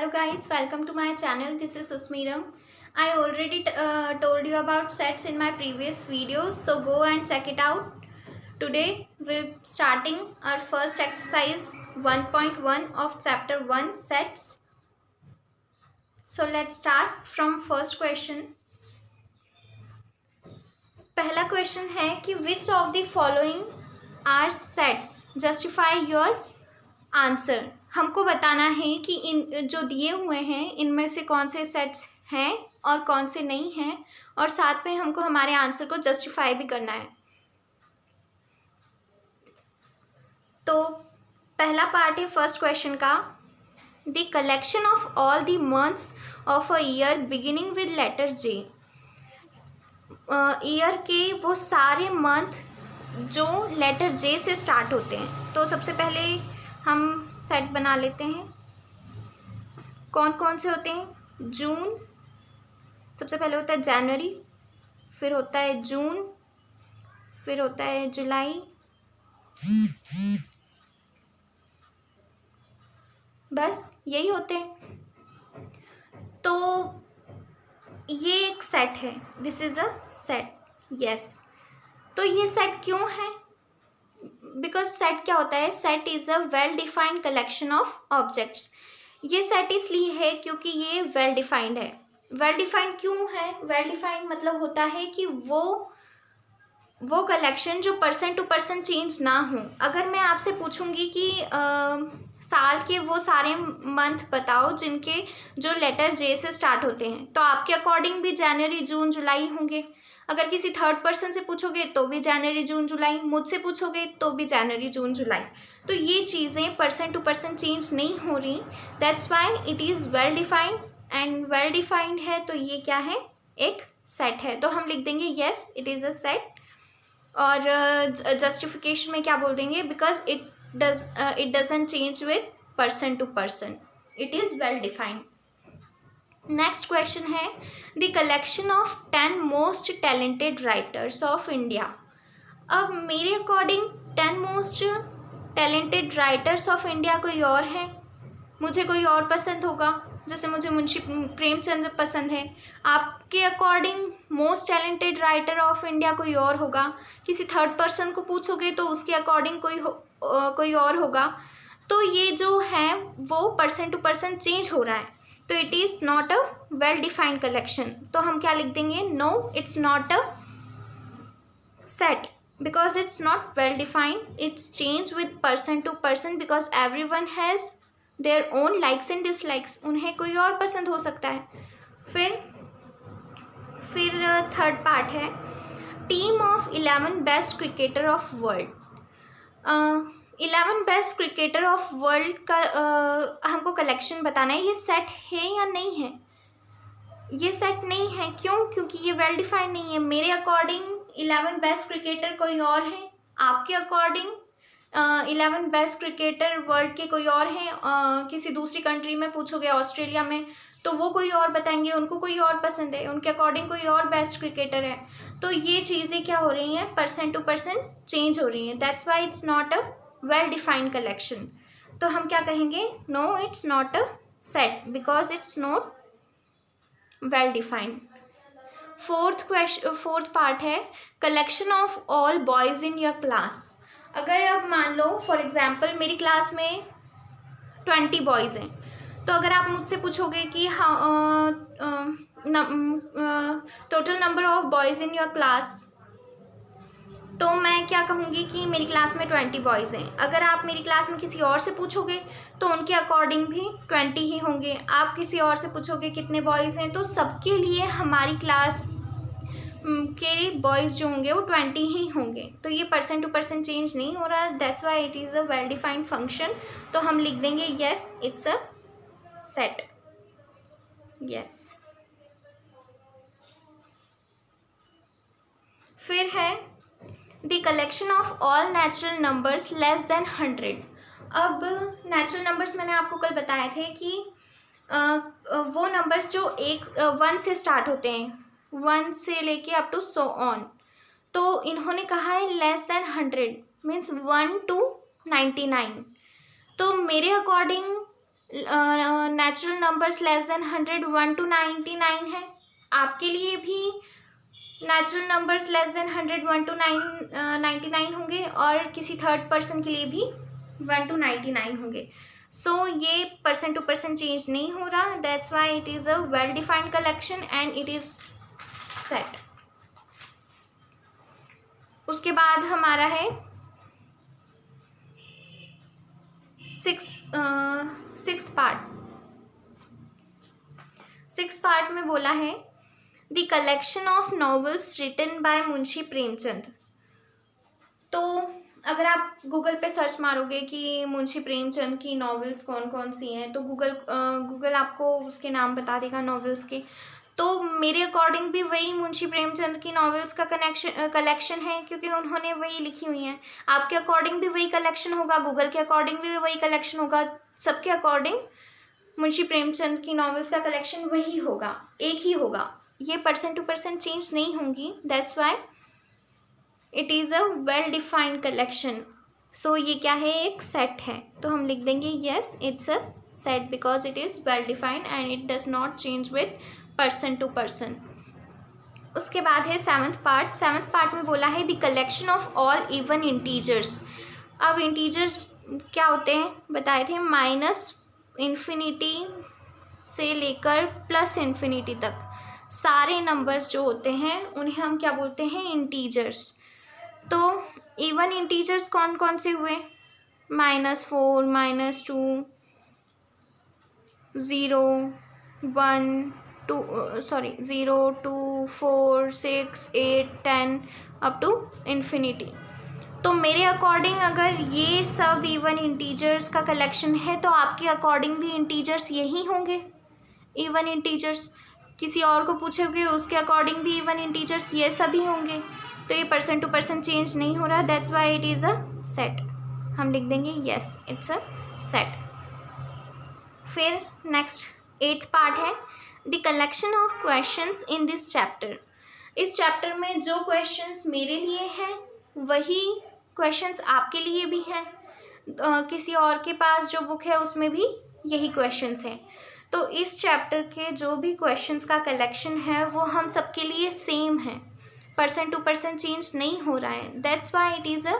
Hello guys, welcome to my channel. This is Susmiram. I already told you about sets in my previous videos, so go and check it out. Today we're starting our first exercise 1.1 of chapter 1 sets. So let's start from first question. पहला question है कि which of the following are sets? Justify your answer. हमको बताना है कि इन जो दिए हुए हैं इनमें से कौन से सेट्स हैं और कौन से नहीं हैं, और साथ में हमको हमारे आंसर को जस्टिफाई भी करना है। तो पहला पार्ट है फर्स्ट क्वेश्चन का, the collection of all the months of a year beginning with letter J. Year के वो सारे मंथ जो लेटर जे से स्टार्ट होते हैं। तो सबसे पहले हम सेट बना लेते हैं। कौन कौन से होते हैं? जून, सबसे पहले होता है जनवरी, फिर होता है जून, फिर होता है जुलाई, बस यही होते हैं। तो ये एक सेट है, this is a set. Yes, तो ये सेट क्यों है? बिकॉज सेट क्या होता है? Set is a well defined collection of objects. ये सेट इसलिए है क्योंकि ये वेल डिफाइंड है। वेल डिफाइंड क्यों है? वेल डिफाइंड मतलब होता है कि वो कलेक्शन जो पर्सन टू पर्सन चेंज ना हो। अगर मैं आपसे पूछूंगी कि साल के वो सारे मंथ बताओ जिनके जो लेटर जे से स्टार्ट होते हैं, तो आपके अकॉर्डिंग भी जनवरी जून जुलाई होंगे। अगर किसी थर्ड पर्सन से पूछोगे तो भी जनवरी जून जुलाई, मुझसे पूछोगे तो भी जनवरी जून जुलाई। तो ये चीज़ें पर्सन टू पर्सन चेंज नहीं हो रही, that's why it is well defined. And well defined है तो ये क्या है? एक सेट है। तो हम लिख देंगे yes it is a set. और जस्टिफिकेशन में क्या बोल देंगे? Because it doesn't change with person to person, it is well defined. Next question है the collection of 10 most talented writers of India. अब मेरे according 10 most talented writers of India कोई और है, मुझे कोई और पसंद होगा। जैसे मुझे मुंशी प्रेमचंद्र पसंद है, आपके according most talented writer of India कोई और होगा। किसी थर्ड पर्सन को पूछोगे तो उसके अकॉर्डिंग कोई और होगा। तो ये जो है वो पर्सन टू पर्सन चेंज हो रहा है, तो it is not a well defined collection. तो हम क्या लिख देंगे? No, it's not a set because it's not well defined, it's change with person to person because everyone has their own likes and dislikes. उन्हें कोई और पसंद हो सकता है। फिर थर्ड पार्ट है team of 11 best cricketer of world. 11 best cricketer of world का हमको कलेक्शन बताना है। ये सेट है या नहीं है? ये सेट नहीं है। क्यों? क्योंकि ये वेल डिफाइंड नहीं है। मेरे अकॉर्डिंग 11 बेस्ट क्रिकेटर कोई और हैं, आपके अकॉर्डिंग 11 बेस्ट क्रिकेटर वर्ल्ड के कोई और हैं। किसी दूसरी कंट्री में पूछोगे, ऑस्ट्रेलिया में, तो वो कोई और बताएंगे, उनको कोई और पसंद है, उनके अकॉर्डिंग कोई और बेस्ट क्रिकेटर है। तो ये चीज़ें क्या हो रही हैं? पर्सन टू पर्सन चेंज हो रही हैं, that's why it's not a well defined collection. तो हम क्या कहेंगे? No, it's not a set because it's not well defined. Fourth part है collection of all boys in your class. अगर अब मान लो फॉर एग्जाम्पल मेरी क्लास में 20 बॉयज़ हैं, तो अगर आप मुझसे पूछोगे कि total number of boys in your class, तो मैं क्या कहूँगी कि मेरी क्लास में 20 बॉयज़ हैं। अगर आप मेरी क्लास में किसी और से पूछोगे तो उनके अकॉर्डिंग भी 20 ही होंगे। आप किसी और से पूछोगे कितने बॉयज़ हैं, तो सबके लिए हमारी क्लास के बॉयज़ जो होंगे वो 20 ही होंगे। तो ये पर्सन टू पर्सन चेंज नहीं हो रहा, that's why it is a well defined function. तो हम लिख देंगे yes it's a set. Yes. फिर है the collection of all natural numbers less than 100। अब नेचुरल नंबर्स मैंने आपको कल बताए थे कि वो नंबर्स जो 1 से स्टार्ट होते हैं, 1 से लेके अप टू सो ऑन। तो इन्होंने कहा है लेस देन 100 मीन्स 1 to 99। तो मेरे according natural numbers less than 100 1 to 99 है। आपके लिए भी natural numbers less than 100 1 to 99 होंगे और किसी थर्ड पर्सन के लिए भी 1 to 99 होंगे। सो ये पर्सन टू पर्सन चेंज नहीं हो रहा, that's why it is a well defined collection and it is set. उसके बाद हमारा है सिक्स पार्ट में बोला है the collection of novels written by Munshi Premchand. तो अगर आप गूगल पे सर्च मारोगे कि मुंशी प्रेमचंद की नॉवेल्स कौन कौन सी हैं तो गूगल आपको उसके नाम बता देगा नॉवेल्स के। तो मेरे अकॉर्डिंग भी वही मुंशी प्रेमचंद की नॉवेल्स का कलेक्शन है, क्योंकि उन्होंने वही लिखी हुई हैं। आपके अकॉर्डिंग भी वही कलेक्शन होगा, गूगल के अकॉर्डिंग भी वही कलेक्शन होगा, सबके अकॉर्डिंग मुंशी प्रेमचंद की नॉवेल्स का कलेक्शन वही होगा, एक ही होगा। ये पर्सन टू पर्सन चेंज नहीं होंगी, that's why it is a well defined collection. So ये क्या है, एक सेट है। तो हम लिख देंगे yes it's a set because it is well defined and it does not change with person to person. उसके बाद है सेवन्थ पार्ट में बोला है the collection of all even integers. अब इंटीजर्स क्या होते हैं बताए थे, माइनस इन्फिनिटी से लेकर प्लस इन्फिनिटी तक सारे नंबर्स जो होते हैं उन्हें हम क्या बोलते हैं, इंटीजर्स। तो इवन इंटीजर्स कौन कौन से हुए, -4 -2 0 1 0 2 4 6 8 10 अप टू इन्फिनिटी। तो मेरे अकॉर्डिंग अगर ये सब इवन इंटीजर्स का कलेक्शन है तो आपके अकॉर्डिंग भी इंटीजर्स यही होंगे, इवन इंटीजर्स। किसी और को पूछोगे उसके अकॉर्डिंग भी इवन इंटीजर्स ये सभी होंगे। तो ये पर्सन टू पर्सन चेंज नहीं हो रहा, that's why it is a set. हम लिख देंगे येस इट्स अ सेट। फिर नेक्स्ट 8th पार्ट है the collection of questions in this chapter. इस चैप्टर में जो क्वेश्चंस मेरे लिए हैं वही क्वेश्चंस आपके लिए भी हैं, किसी और के पास जो बुक है उसमें भी यही क्वेश्चंस हैं। तो इस चैप्टर के जो भी क्वेश्चंस का कलेक्शन है वो हम सबके लिए सेम है, पर्सन टू पर्सन चेंज नहीं हो रहा है, that's why it is a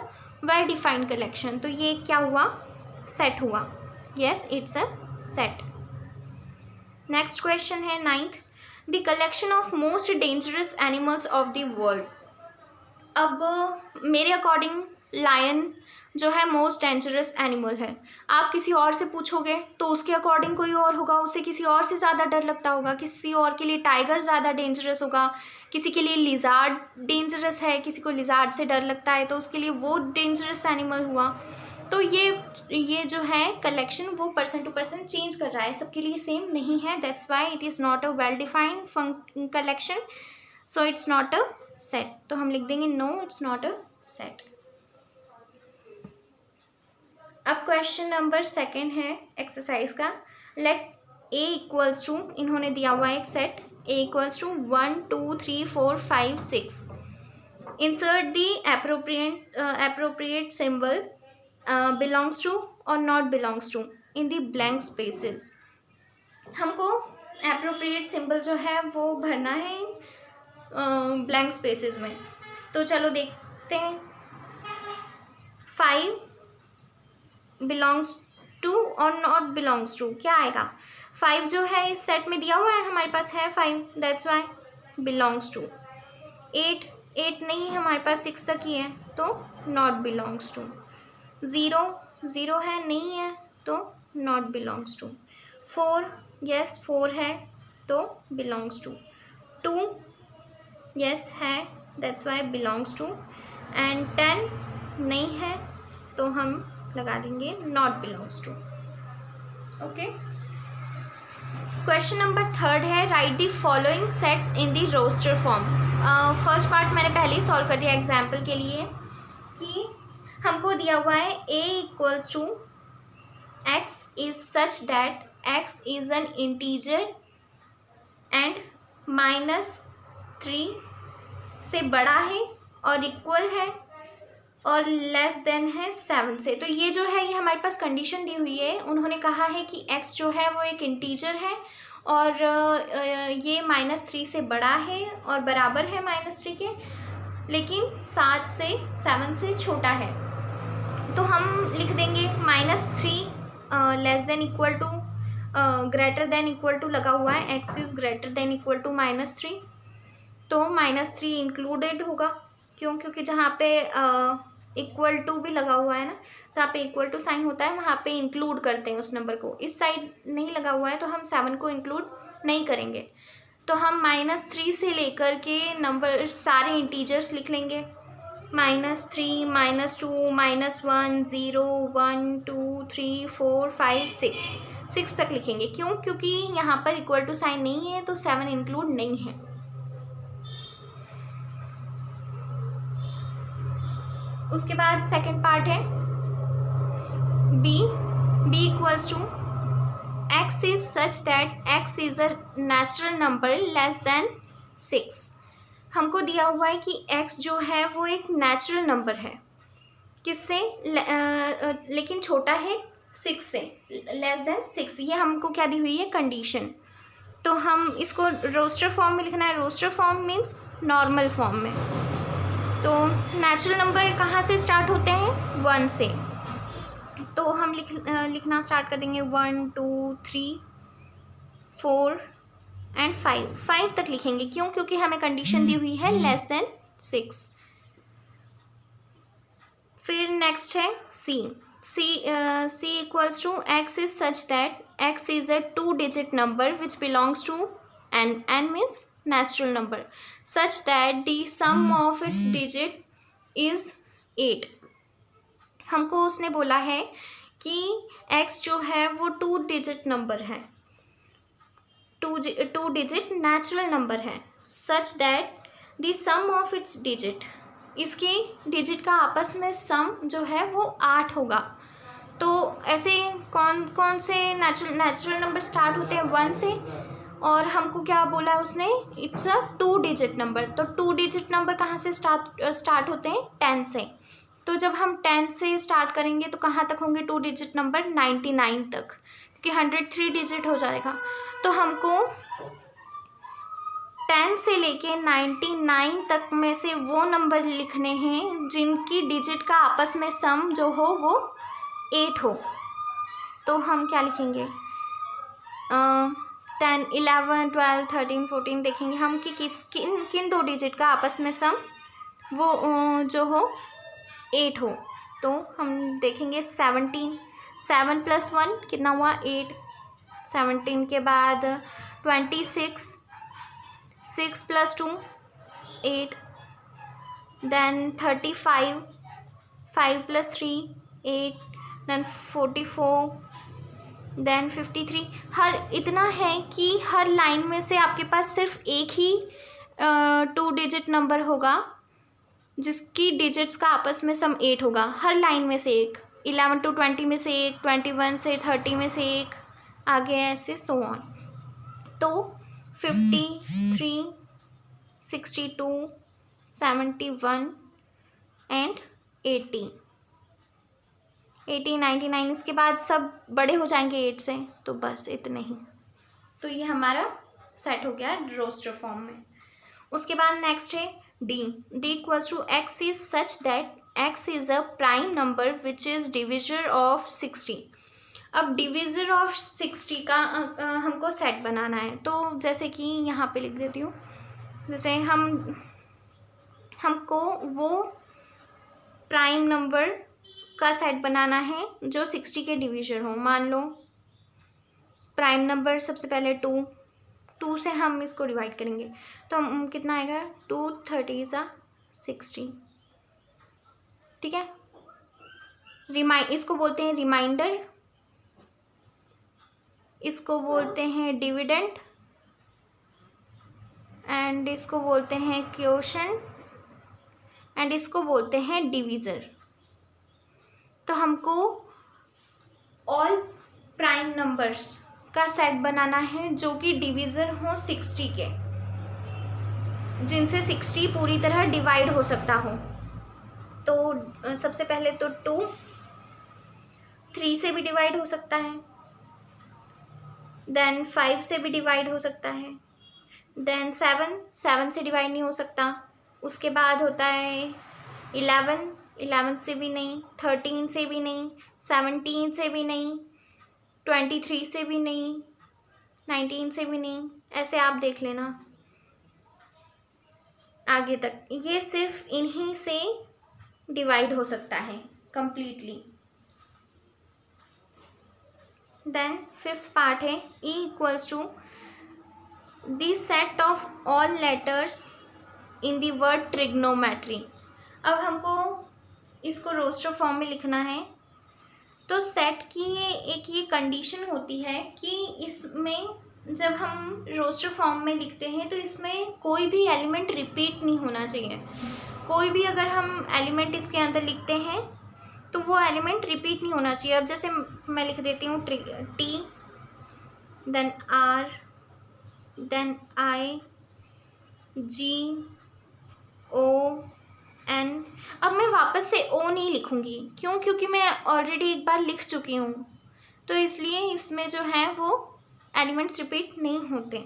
well defined collection. तो ये क्या हुआ, सेट हुआ, yes it's a set. Next question है 9th the collection of most dangerous animals of the world. अब मेरे अकॉर्डिंग लायन जो है मोस्ट डेंजरस एनिमल है। आप किसी और से पूछोगे तो उसके अकॉर्डिंग कोई और होगा, उसे किसी और से ज़्यादा डर लगता होगा, किसी और के लिए टाइगर ज़्यादा डेंजरस होगा, किसी के लिए लिजार्ड डेंजरस है, किसी को लिजार्ड से डर लगता है तो उसके लिए वो डेंजरस एनिमल हुआ। तो ये जो है कलेक्शन वो पर्सन टू पर्सन चेंज कर रहा है, सबके लिए सेम नहीं है, that's why it is not a well defined collection, so it's not a set. तो हम लिख देंगे no it's not a set. अब क्वेश्चन नंबर 2 है एक्सरसाइज का, लेट ए इक्वल्स टू, इन्होंने दिया हुआ है एक set, A equals to 1 2 3 4 5 6। Insert the appropriate symbol belongs to और not belongs to in the blank spaces. हमको एप्रोप्रिएट सिंबल जो है वो भरना है ब्लैंक स्पेसेस में। तो चलो देखते हैं, 5 बिलोंग्स टू और नॉट बिलोंग्स टू क्या आएगा। 5 जो है इस सेट में दिया हुआ है, हमारे पास है 5, दैट्स वाई बिलोंग्स टू। 8 नहीं है हमारे पास, 6 तक ही है तो नॉट बिलोंग्स टू। 0 है नहीं है तो नॉट बिलोंग्स टू। 4 यस 4 है तो बिलोंग्स टू। 2 यस है that's why belongs to. And 10 नहीं है तो हम लगा देंगे not belongs to. Okay, question number 3 है write the following sets in the roster form. First part मैंने पहले ही सॉल्व कर दिया एग्जाम्पल के लिए कि हमको दिया हुआ है a equals to x is such that x is an integer and -3 से बड़ा है और इक्वल है और लेस देन है 7 से। तो ये जो है ये हमारे पास कंडीशन दी हुई है, उन्होंने कहा है कि x जो है वो एक इंटीजर है और ये -3 से बड़ा है और बराबर है -3 के, लेकिन 7 से छोटा है। तो हम लिख देंगे -3 less than equal to greater than equal to लगा हुआ है, x is greater than equal to -3, तो -3 इंक्लूडेड होगा। क्यों? क्योंकि जहाँ पे इक्वल टू भी लगा हुआ है ना, जहाँ पे इक्वल टू साइन होता है वहाँ पे इंक्लूड करते हैं उस नंबर को। इस साइड नहीं लगा हुआ है तो हम 7 को इंक्लूड नहीं करेंगे। तो हम -3 से लेकर के नंबर सारे इंटीजर्स लिख लेंगे, -3, -2, -1, 0, 1, 2, 3, 4, 5, 6 तक लिखेंगे। क्यों? क्योंकि यहाँ पर इक्वल टू साइन नहीं है तो 7 इंक्लूड नहीं है। उसके बाद सेकंड पार्ट है B equals to x is such that x is a natural number less than 6। हमको दिया हुआ है कि x जो है वो एक नेचुरल नंबर है, किससे? लेकिन छोटा है 6 से, लेस देन 6। ये हमको क्या दी हुई है? कंडीशन। तो हम इसको रोस्टर फॉर्म में लिखना है। Roster form means normal form में। तो नेचुरल नंबर कहाँ से स्टार्ट होते हैं? 1 से। तो हम लिखना स्टार्ट कर देंगे 1, 2, 3, 4 एंड 5 तक लिखेंगे। क्यों? क्योंकि हमें कंडीशन दी हुई है लेस देन 6। फिर नेक्स्ट है C equals to x is such that x is a 2 digit number which belongs to n means natural number such that the sum of its digit is 8। हमको उसने बोला है कि x जो है वो 2 डिजिट नंबर है, 2 डिजिट नेचुरल नंबर है, such that the sum of its digit, इसके डिजिट का आपस में सम जो है वो 8 होगा। तो ऐसे कौन कौन से नेचुरल नंबर स्टार्ट होते हैं? 1 से। और हमको क्या बोला है उसने? It's a 2 digit number. तो 2 डिजिट नंबर कहाँ से स्टार्ट होते हैं? 10 से। तो जब हम 10 से स्टार्ट करेंगे तो कहाँ तक होंगे 2 डिजिट नंबर? 99 तक, क्योंकि 103 डिजिट हो जाएगा। तो हमको 10 से लेके 99 तक में से वो नंबर लिखने हैं जिनकी डिजिट का आपस में सम जो हो वो 8 हो। तो हम क्या लिखेंगे? 10, 11, 12, 13, 14 देखेंगे हम कि किन 2 डिजिट का आपस में सम वो जो हो 8 हो। तो हम देखेंगे 17, 7 + 1 कितना हुआ? 8। 17 के बाद 26, 6 + 2 8, देन 35, 5 + 3 8, देन 44, देन 53। हर इतना है कि हर लाइन में से आपके पास सिर्फ एक ही 2 डिजिट नंबर होगा जिसकी डिजिट्स का आपस में सम 8 होगा। हर लाइन में से एक, 11 to 20 में से एक, 21 से 30 में से एक, आगे ऐसे सो ऑन। तो 53, 62, 71 एंड 80, 99 इसके बाद सब बड़े हो जाएंगे 8 से। तो बस इतने ही। तो ये हमारा सेट हो गया रोस्टर फॉर्म में। उसके बाद नेक्स्ट है D equals to x is such that x is a prime number which is divisor of 60। अब डिविजर ऑफ 60 का हमको सेट बनाना है। तो जैसे कि यहाँ पे लिख देती हूँ, जैसे हमको वो प्राइम नंबर का सेट बनाना है जो 60 के डिविजर हो। मान लो प्राइम नंबर सबसे पहले 2 से हम इसको डिवाइड करेंगे तो हम कितना आएगा? 2 30 60। ठीक है। इसको बोलते हैं रिमाइंडर, इसको बोलते हैं डिविडेंड एंड इसको बोलते हैं क्वोशंट एंड इसको बोलते हैं डिवीज़र। तो हमको ऑल प्राइम नंबर्स का सेट बनाना है जो कि डिवीज़र हो 60 के, जिनसे 60 पूरी तरह डिवाइड हो सकता हो। तो सबसे पहले तो 2 3 से भी डिवाइड हो सकता है, देन 5 से भी डिवाइड हो सकता है, देन 7 से डिवाइड नहीं हो सकता। उसके बाद होता है 11 से भी नहीं, 13 से भी नहीं, 17 से भी नहीं, 23 से भी नहीं, 19 से भी नहीं। ऐसे आप देख लेना आगे तक, ये सिर्फ इन्हीं से डिवाइड हो सकता है कंप्लीटली। देन 5th पार्ट है E equals to the set of all letters in the word trigonometry. अब हमको इसको रोस्टर फॉर्म में लिखना है। तो सेट की एक ये कंडीशन होती है कि इसमें जब हम रोस्टर फॉर्म में लिखते हैं तो इसमें कोई भी एलिमेंट रिपीट नहीं होना चाहिए। कोई भी अगर हम एलिमेंट इसके अंदर लिखते हैं तो वो एलिमेंट रिपीट नहीं होना चाहिए। अब जैसे मैं लिख देती हूँ T, then R, then I, G, O, N। अब मैं वापस से O नहीं लिखूँगी, क्यों? क्योंकि मैं ऑलरेडी एक बार लिख चुकी हूँ, तो इसलिए इसमें जो है वो एलिमेंट्स रिपीट नहीं होते।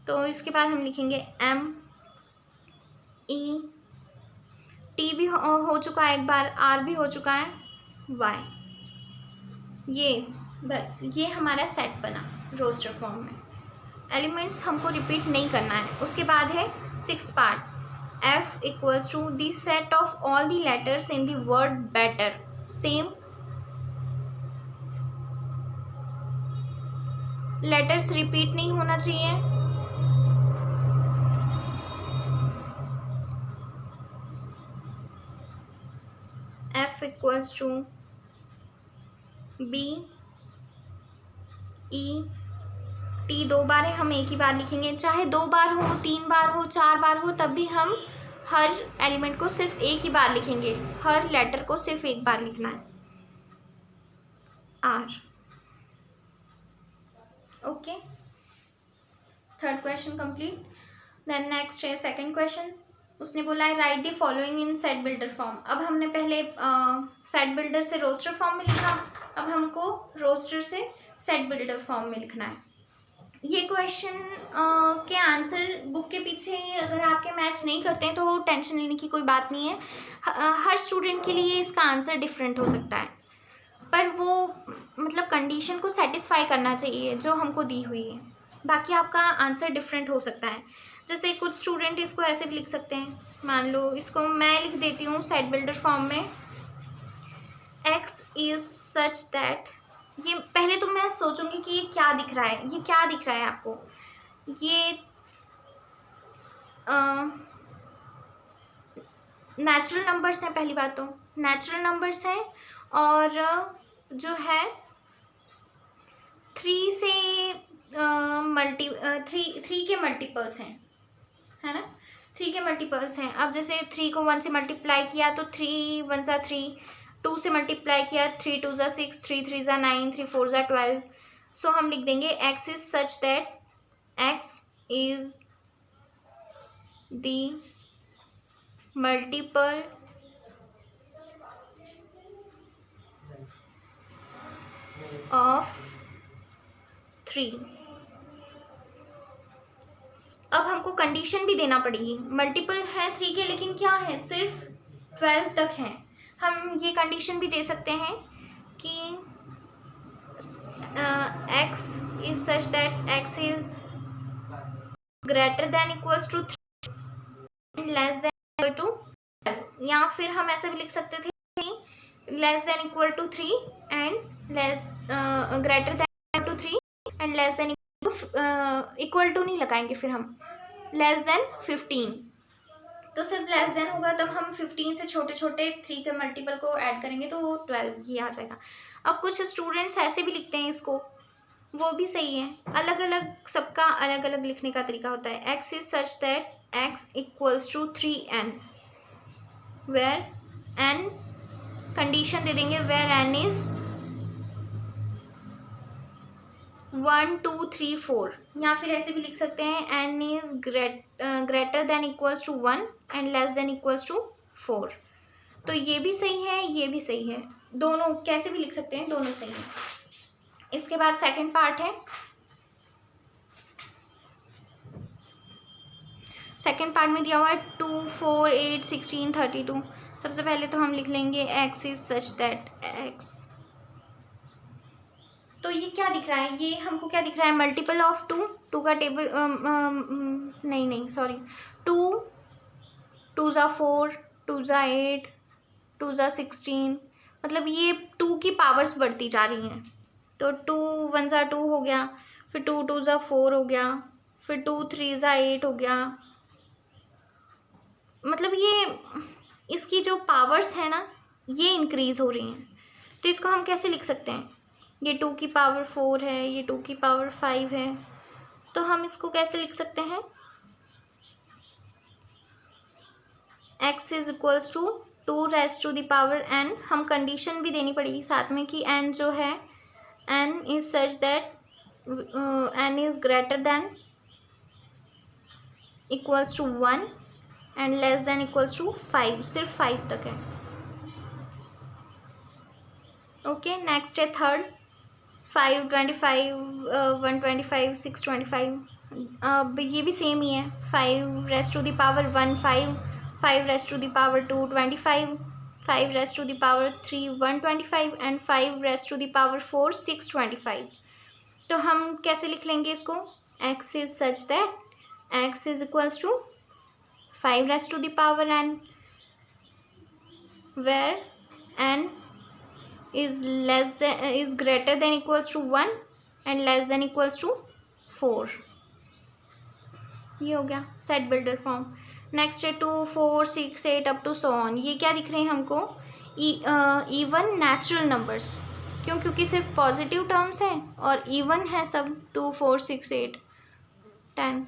तो इसके बाद हम लिखेंगे M, E, T भी हो चुका है एक बार, R भी हो चुका है, Y। ये बस ये हमारा सेट बना रोस्टर फॉर्म में। एलिमेंट्स हमको रिपीट नहीं करना है। उसके बाद है 6th part F equals to the set of all the letters in the word better. Same letters repeat नहीं होना चाहिए। F equals to B, E, T 2 बार है, हम एक ही बार लिखेंगे। चाहे 2 बार हो, 3 बार हो, 4 बार हो, तब भी हम हर एलिमेंट को सिर्फ एक ही बार लिखेंगे। हर लेटर को सिर्फ एक बार लिखना है, R। Okay, 3rd question complete. Then next है 2nd क्वेश्चन। उसने बोला है write the following in set builder form. अब हमने पहले सेट बिल्डर से रोस्टर फॉर्म में लिखा, अब हमको रोस्टर से सेट बिल्डर फॉर्म में लिखना है। ये क्वेश्चन के आंसर बुक के पीछे अगर आपके मैच नहीं करते हैं तो टेंशन लेने की कोई बात नहीं है। हर स्टूडेंट के लिए इसका आंसर डिफरेंट हो सकता है, पर वो मतलब कंडीशन को सेटिस्फाई करना चाहिए जो हमको दी हुई है। बाकी आपका आंसर डिफरेंट हो सकता है। जैसे कुछ स्टूडेंट इसको ऐसे भी लिख सकते हैं, मान लो इसको मैं लिख देती हूँ सेट बिल्डर फॉर्म में, x इज सच दैट। ये पहले तो मैं सोचूंगी कि ये क्या दिख रहा है, ये क्या दिख रहा है आपको। ये नेचुरल नंबर्स हैं, पहली बात तो नेचुरल नंबर्स हैं, और जो है 3 से थ्री के मल्टीपल्स हैं, है ना। 3 के मल्टीपल्स हैं। अब जैसे 3 को 1 से मल्टीप्लाई किया तो 3 1 ज़ा 3, 2 से मल्टीप्लाई किया 3 2 ज़ा 6, 3 3 ज़ा 9, 3 4 ज़ा 12। सो हम लिख देंगे x is such that x is the multiple of 3। अब हमको कंडीशन भी देना पड़ेगी। मल्टीपल है 3 के, लेकिन क्या है, सिर्फ 12 तक है। हम ये कंडीशन भी दे सकते हैं कि x is such that x is greater than equals to 3 and less than equal to 12। या फिर हम ऐसे भी लिख सकते थे less than equal to 3 and less greater than to 3 and less than equal to नहीं लगाएंगे, फिर हम लेस देन 15। तो सिर्फ लेस देन होगा, तब हम 15 से छोटे छोटे 3 के मल्टीपल को ऐड करेंगे तो 12 ये आ जाएगा। अब कुछ स्टूडेंट्स ऐसे भी लिखते हैं इसको, वो भी सही है। अलग अलग सबका अलग अलग लिखने का तरीका होता है। x is such that x equals to 3n, where n condition दे देंगे, वेयर n इज 1 2 3 4। या फिर ऐसे भी लिख सकते हैं n is greater than equals to 1 and less than equals to 4। तो ये भी सही है, ये भी सही है, दोनों कैसे भी लिख सकते हैं, दोनों सही है। इसके बाद सेकंड पार्ट है। सेकंड पार्ट में दिया हुआ है 2, 4, 8, 16, 32। सबसे पहले तो हम लिख लेंगे x is such that x। तो ये क्या दिख रहा है, ये हमको क्या दिख रहा है, मल्टीपल ऑफ 2, 2 का टेबल नहीं सॉरी, 2 2 ज़ा 4, 2 ज़ा 8, 2 ज़ा 16, मतलब ये 2 की पावर्स बढ़ती जा रही हैं। तो 2 1 ज़ा 2 हो गया, फिर 2 2 ज़ा 4 हो गया, फिर 2 3 ज़ा 8 हो गया। मतलब ये इसकी जो पावर्स है ना, ये इंक्रीज़ हो रही हैं। तो इसको हम कैसे लिख सकते हैं, ये 2 की पावर 4 है, ये 2 की पावर 5 है, तो हम इसको कैसे लिख सकते हैं, x is equals to 2 raise to the power n। हम कंडीशन भी देनी पड़ेगी साथ में कि n जो है, n is such that n is greater than equals to 1 and less than equals to 5, सिर्फ 5 तक है। ओके, नेक्स्ट है थर्ड, 5 25 125 625। अब ये भी सेम ही है, 5 raise to the power 1 5, 5 raise to the power 2 25, 5 raise to the power 3 125 and 5 raise to the power 4 625। तो हम कैसे लिख लेंगे इसको, x is such that x is equals to 5 raise to the power n, where n is greater than equals to 1 and less than equals to 4। ये हो गया set builder form. Next है 2 4 6 8 अप टू सो ऑन। ये क्या दिख रहे हैं हमको, इवन नेचुरल नंबर्स, क्योंकि सिर्फ पॉजिटिव टर्म्स हैं और इवन है सब, 2 4 6 8 10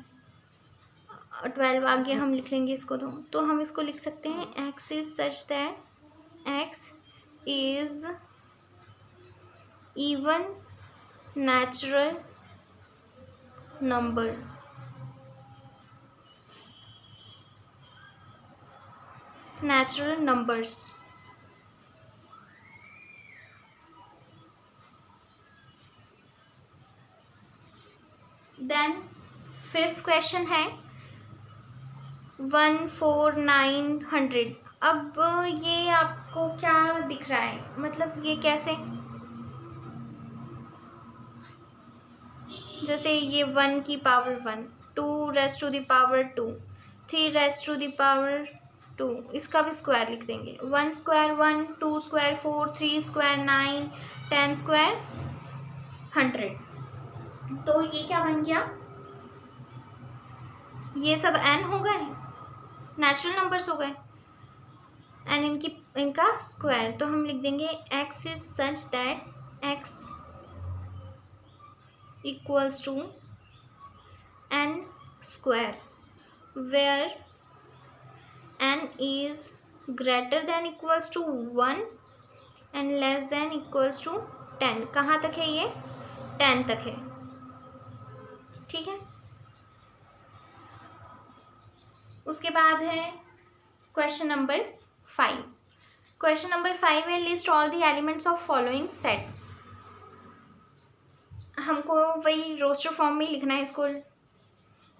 12 आगे हम लिख लेंगे इसको। तो हम इसको लिख सकते हैं x is such that x is even natural number। natural numbers। देन फिफ्थ क्वेश्चन है 1 4 9 100। अब ये आपको क्या दिख रहा है, मतलब ये कैसे, जैसे ये 1 की power 1, 2 raise to the power 2, 3 raise to the power 2, इसका भी स्क्वायर लिख देंगे, 1 स्क्वायर 1, 2 स्क्वायर 4, 3 स्क्वायर 9, 10 स्क्वायर 100। तो ये क्या बन गया, ये सब n हो गए, नेचुरल नंबर्स हो गए, एंड इनका स्क्वायर। तो हम लिख देंगे x is such that x equals to n square, where n is greater than equals to 1 and less than equals to 10। कहाँ तक है ये, 10 तक है, ठीक है। उसके बाद है क्वेश्चन नंबर 5। क्वेश्चन नंबर 5 है list all the elements of following sets. हमको वही रोस्टर फॉर्म में लिखना है इसको,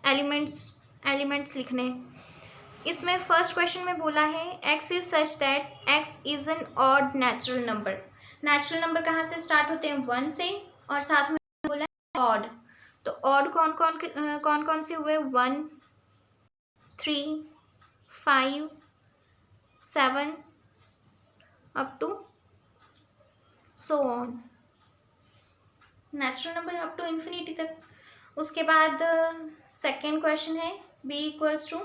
एलिमेंट्स लिखने हैं। इसमें फर्स्ट क्वेश्चन में बोला है x is such that x is N odd natural number. Natural number कहाँ से स्टार्ट होते हैं, 1 से, और साथ में बोला है ऑड। तो ऑड कौन कौन से हुए, 1 3 5 7 up to so on, natural number up to infinity तक। उसके बाद सेकेंड क्वेश्चन है b equals to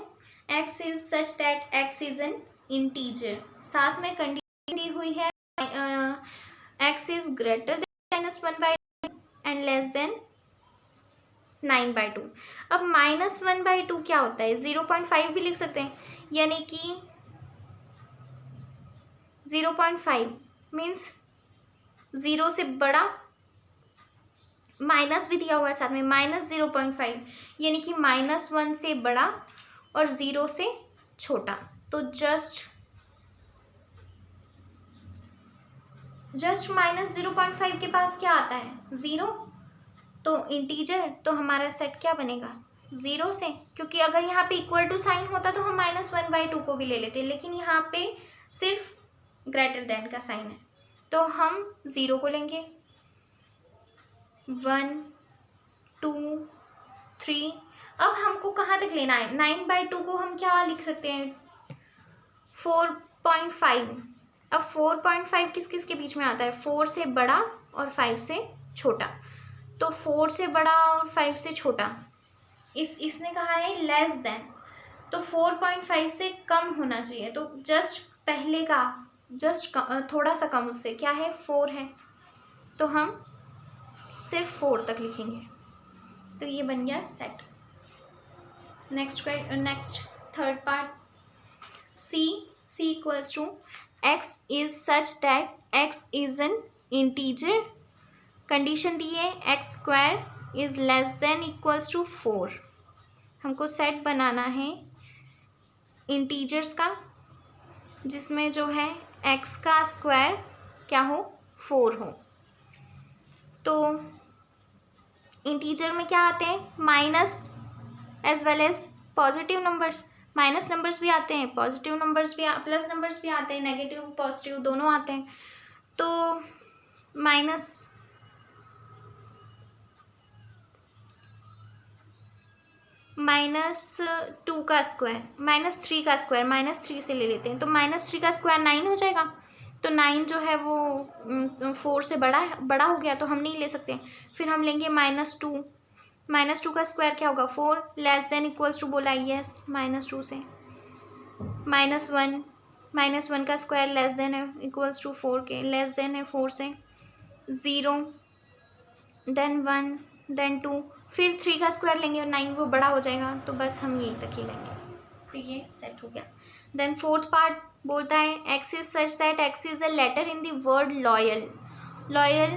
x is such that x is an integer. साथ में कंडीशन दी हुई है x is greater than -1/2 and less than 9/2। अब -1/2 क्या होता है, 0.5 भी लिख सकते हैं, यानी कि 0.5 मीन्स 0 से बड़ा, माइनस भी दिया हुआ है साथ में, -0.5 यानी कि -1 से बड़ा और 0 से छोटा। तो जस्ट जस्ट -0.5 के पास क्या आता है? 0। तो इंटीजर तो हमारा सेट क्या बनेगा? 0 से, क्योंकि अगर यहाँ पे इक्वल टू साइन होता तो हम -1/2 को भी ले लेते, लेकिन यहाँ पे सिर्फ ग्रेटर देन का साइन है, तो हम 0 को लेंगे। 1 2 3। अब हमको कहाँ तक लेना है? 9/2 को हम क्या लिख सकते हैं? 4.5। अब 4.5 किस किस के बीच में आता है? 4 से बड़ा और 5 से छोटा। तो 4 से बड़ा और 5 से छोटा, इसने कहा है लेस देन, तो 4.5 से कम होना चाहिए। तो जस्ट पहले का थोड़ा सा कम उससे क्या है? 4 है, तो हम सिर्फ 4 तक लिखेंगे। तो ये बन गया set. Next third part, C equals to x is such that x is an integer। Condition दी है x² is less than equals to 4। हमको सेट बनाना है इंटीजर्स का जिसमें जो है x का स्क्वायर क्या हो? 4 हो। तो इंटीजर में क्या आते हैं? Minus as well as positive numbers. Minus numbers भी आते हैं, पॉजिटिव नंबर्स भी, प्लस नंबर्स भी आते हैं, नेगेटिव पॉजिटिव दोनों आते हैं। तो -2 का स्क्वायर, -3 का स्क्वायर, -3 से ले लेते हैं, तो -3 का स्क्वायर 9 हो जाएगा। तो 9 जो है वो 4 से बड़ा हो गया, तो हम नहीं ले सकते। फिर हम लेंगे -2। -2 का स्क्वायर क्या होगा? 4। लेस देन इक्वल्स टू बोला, यस, -2 से। -1, -1 का स्क्वायर लेस देन है इक्वल्स टू 4 के, लेस देन है 4 से। 0, देन 1, देन 2, फिर 3 का स्क्वायर लेंगे और 9 वो बड़ा हो जाएगा, तो बस हम यहीं तक ही लेंगे। तो ये सेट हो गया। देन फोर्थ पार्ट बोलता है x is such that x is a letter in the word loyal. Loyal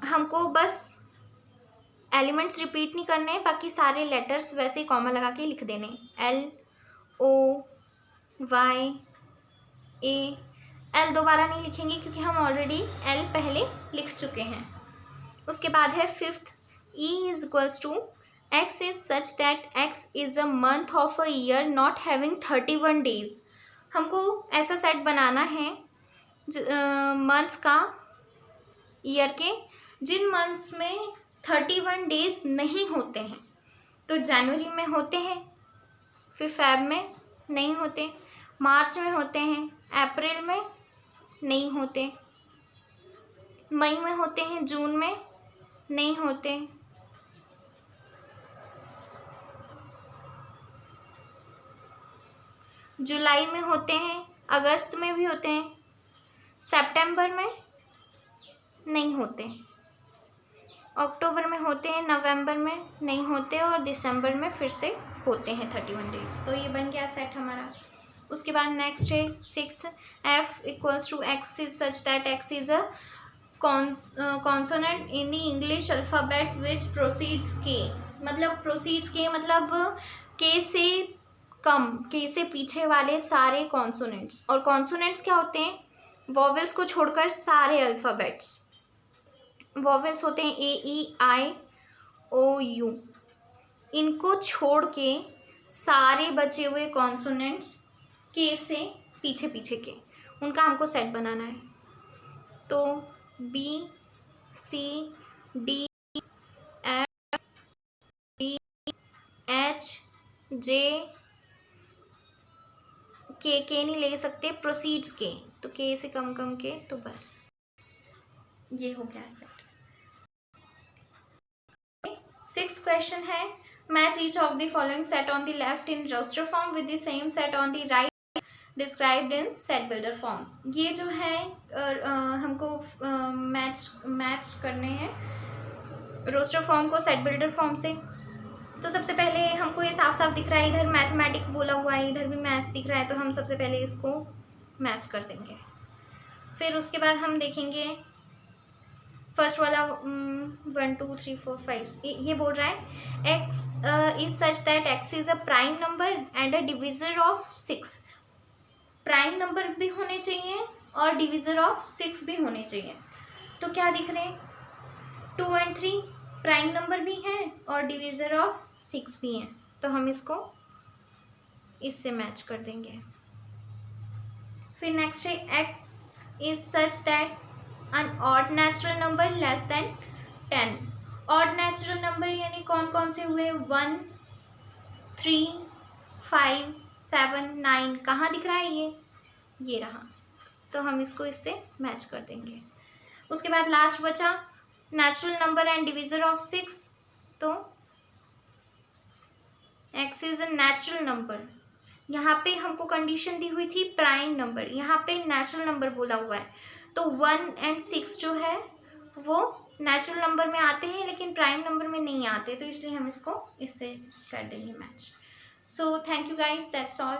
हमको बस एलिमेंट्स रिपीट नहीं करने, बाकी सारे लेटर्स वैसे ही कॉमा लगा के लिख देने। LOY L दोबारा नहीं लिखेंगे क्योंकि हम ऑलरेडी L पहले लिख चुके हैं। उसके बाद है fifth, E is equals to x is such that x is a month of a year not having 31 days. हमको ऐसा सेट बनाना है मंथ्स का, ईयर के, जिन मंथ्स में 31 डेज नहीं होते हैं। तो जनवरी में होते हैं, फिर फेब में नहीं होते, मार्च में होते हैं, अप्रैल में नहीं होते, मई में होते हैं, जून में नहीं होते, जुलाई में होते हैं, अगस्त में भी होते हैं, सितंबर में नहीं होते, अक्टूबर में होते हैं, नवंबर में नहीं होते और दिसंबर में फिर से होते हैं 31 डेज। तो ये बन गया सेट हमारा। उसके बाद नेक्स्ट है 6, F equals to x is such that x is a consonant in the English alphabet which proceeds K। मतलब प्रोसीड्स K मतलब K से कम, K से पीछे वाले सारे कॉन्सोनेंट्स। और कॉन्सोनेंट्स क्या होते हैं? वॉवेल्स को छोड़कर सारे अल्फ़ाबेट्स। वॉवेल्स होते हैं AEIOU, इनको छोड़ के सारे बचे हुए कॉन्सोनेंट्स K से पीछे पीछे के, उनका हमको सेट बनाना है। तो B C D F G H J K नहीं ले सकते, प्रोसीड्स K, तो K से कम के, तो बस ये हो गया सेट। 6th क्वेश्चन है match each of the following set on the left in roster form with the same set on the right described in set builder form. ये जो है हमको मैच करने हैं रोस्टर फॉर्म को सेट बिल्डर फॉर्म से। तो सबसे पहले हमको ये साफ साफ दिख रहा है, इधर मैथमेटिक्स बोला हुआ है, इधर भी मैथ्स दिख रहा है, तो हम सबसे पहले इसको मैच कर देंगे। फिर उसके बाद हम देखेंगे फर्स्ट वाला 1 2 3 4 5, ये बोल रहा है x is such that x is a prime number and a divisor of 6। Prime number भी होने चाहिए और डिविज़र ऑफ 6 भी होने चाहिए। तो क्या दिख रहे हैं, 2 और 3 प्राइम नंबर भी हैं और डिविज़र ऑफ 6 भी हैं, तो हम इसको इससे मैच कर देंगे। फिर नेक्स्ट है x is such that an odd natural number less than 10। Odd natural number यानी कौन कौन से हुए, 1, 3, 5, 7, 9, कहाँ दिख रहा है ये रहा, तो हम इसको इससे मैच कर देंगे। उसके बाद लास्ट बचा natural number and divisor of 6, तो x is a natural number. यहाँ पे हमको कंडीशन दी हुई थी प्राइम नंबर, यहाँ पे नेचुरल नंबर बोला हुआ है, तो 1 और 6 जो है वो नेचुरल नंबर में आते हैं लेकिन प्राइम नंबर में नहीं आते, तो इसलिए हम इसको इससे कर देंगे match. So thank you guys, that's all.